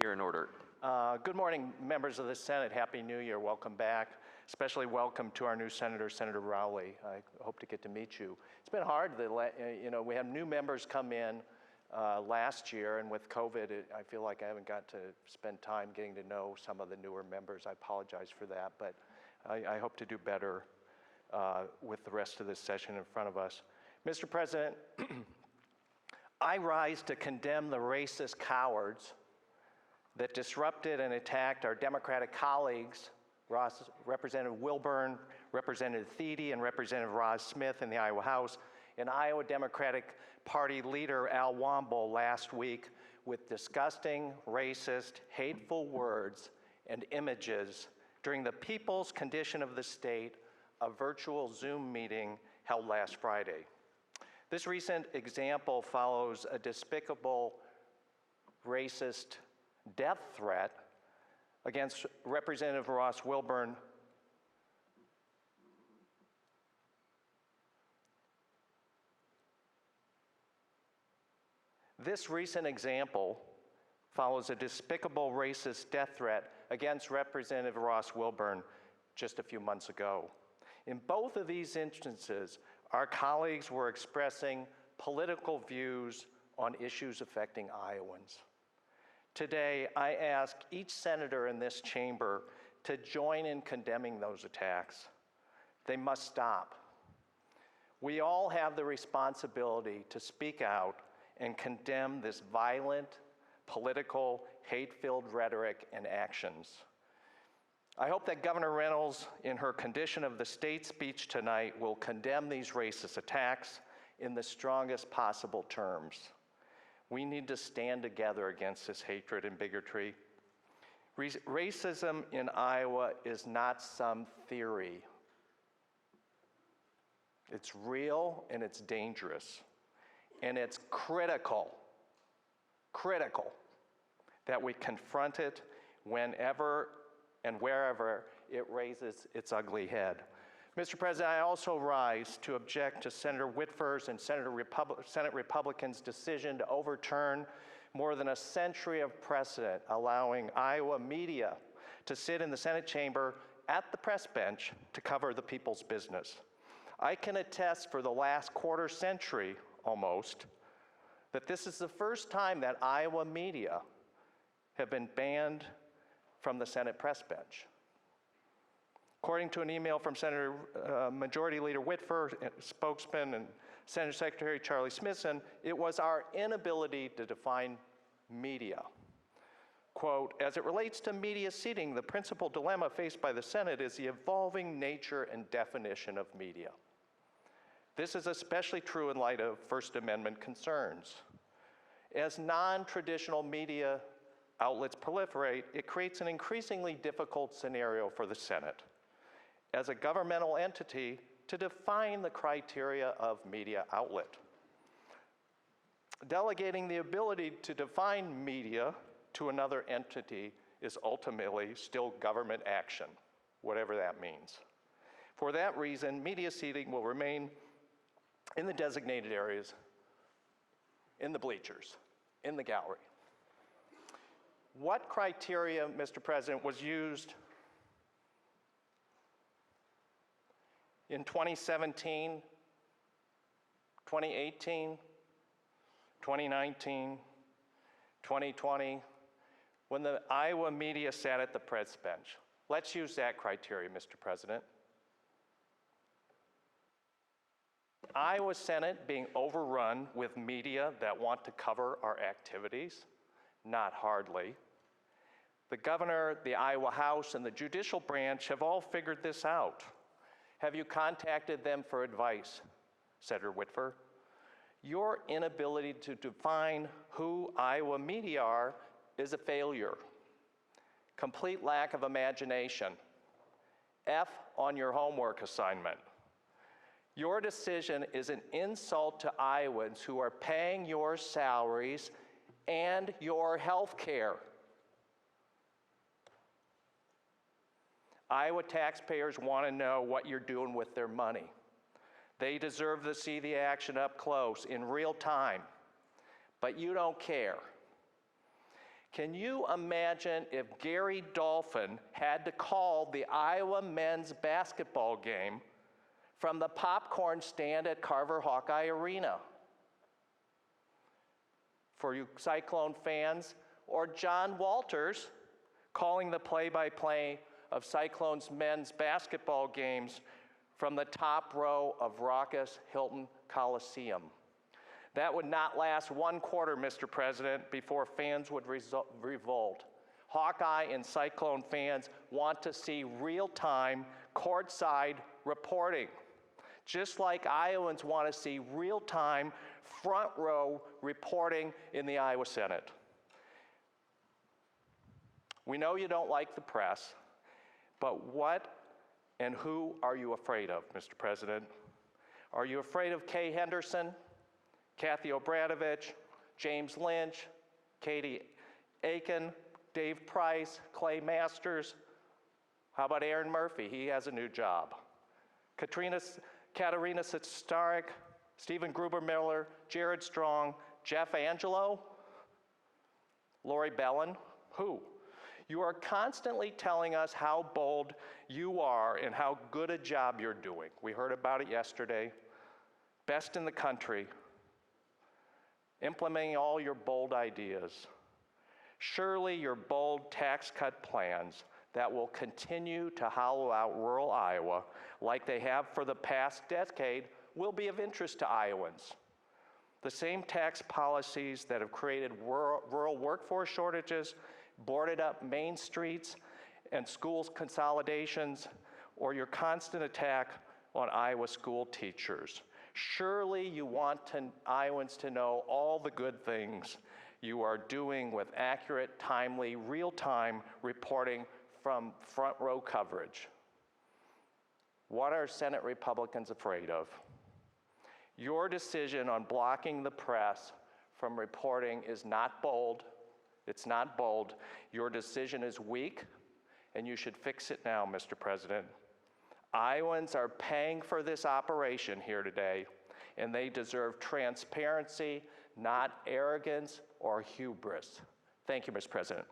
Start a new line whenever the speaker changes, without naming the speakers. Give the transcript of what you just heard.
You're in order.
Good morning, members of the Senate. Happy New Year. Welcome back. Especially welcome to our new senator, Senator Rowley. I hope to get to meet you. It's been hard. We have new members come in last year, and with COVID, I feel like I haven't got to spend time getting to know some of the newer members. I apologize for that, but I hope to do better with the rest of this session in front of us. Mr. President, I rise to condemn the racist cowards that disrupted and attacked our Democratic colleagues, Representative Wilburn, Representative Thiede, and Representative Roz Smith in the Iowa House, and Iowa Democratic Party leader Al Womble last week with disgusting, racist, hateful words and images during the People's Condition of the State, a virtual Zoom meeting held last Friday. This recent example follows a despicable, racist death threat against Representative Ross Wilburn. This recent example follows a despicable racist death threat against Representative Ross Wilburn just a few months ago. In both of these instances, our colleagues were expressing political views on issues affecting Iowans. Today, I ask each senator in this chamber to join in condemning those attacks. They must stop. We all have the responsibility to speak out and condemn this violent, political, hate-filled rhetoric and actions. I hope that Governor Reynolds, in her Condition of the State speech tonight, will condemn these racist attacks in the strongest possible terms. We need to stand together against this hatred and bigotry. Racism in Iowa is not some theory. It's real and it's dangerous. And it's critical that we confront it whenever and wherever it raises its ugly head. Mr. President, I also rise to object to Senator Whitford's and Senate Republicans' decision to overturn more than a century of precedent allowing Iowa media to sit in the Senate chamber at the press bench to cover the people's business. I can attest for the last quarter century almost that this is the first time that Iowa media have been banned from the Senate press bench. According to an email from Senator Majority Leader Whitford, spokesman, and Senator Secretary Charlie Smithson, it was our inability to define media. Quote, as it relates to media seating, the principal dilemma faced by the Senate is the evolving nature and definition of media. This is especially true in light of First Amendment concerns. As non-traditional media outlets proliferate, it creates an increasingly difficult scenario for the Senate as a governmental entity to define the criteria of media outlet. Delegating the ability to define media to another entity is ultimately still government action, whatever that means. For that reason, media seating will remain in the designated areas, in the bleachers, in the gallery. What criteria, Mr. President, was used in 2017, 2018, 2019, 2020, when the Iowa media sat at the press bench? Let's use that criteria, Mr. President. Iowa Senate being overrun with media that want to cover our activities? Not hardly. The governor, the Iowa House, and the judicial branch have all figured this out. Have you contacted them for advice, Senator Whitford? Your inability to define who Iowa media are is a failure. Complete lack of imagination. F on your homework assignment. Your decision is an insult to Iowans who are paying your salaries and your health care. Iowa taxpayers want to know what you're doing with their money. They deserve to see the action up close in real time, but you don't care. Can you imagine if Gary Dolphin had to call the Iowa men's basketball game from the popcorn stand at Carver Hawkeye Arena? For you Cyclone fans, or John Walters calling the play-by-play of Cyclones men's basketball games from the top row of raucous Hilton Coliseum. That would not last one quarter, Mr. President, before fans would revolt. Hawkeye and Cyclone fans want to see real-time, courtside reporting, just like Iowans want to see real-time, front-row reporting in the Iowa Senate. We know you don't like the press, but what and who are you afraid of, Mr. President? Are you afraid of Kay Henderson, Kathy Obradovich, James Lynch, Katie Aiken, Dave Price, Clay Masters? How about Aaron Murphy? He has a new job. Katerina Sitstarik, Stephen Gruber-Miller, Jared Strong, Jeff Angelo, Lori Bellin? Who? You are constantly telling us how bold you are and how good a job you're doing. We heard about it yesterday. Best in the country. Implementing all your bold ideas. Surely your bold tax cut plans that will continue to hollow out rural Iowa like they have for the past decade will be of interest to Iowans. The same tax policies that have created rural workforce shortages, boarded up main streets and schools consolidations, or your constant attack on Iowa school teachers. Surely you want Iowans to know all the good things you are doing with accurate, timely, real-time reporting from front row coverage. What are Senate Republicans afraid of? Your decision on blocking the press from reporting is not bold. It's not bold. Your decision is weak, and you should fix it now, Mr. President. Iowans are paying for this operation here today, and they deserve transparency, not arrogance or hubris. Thank you, Mr. President.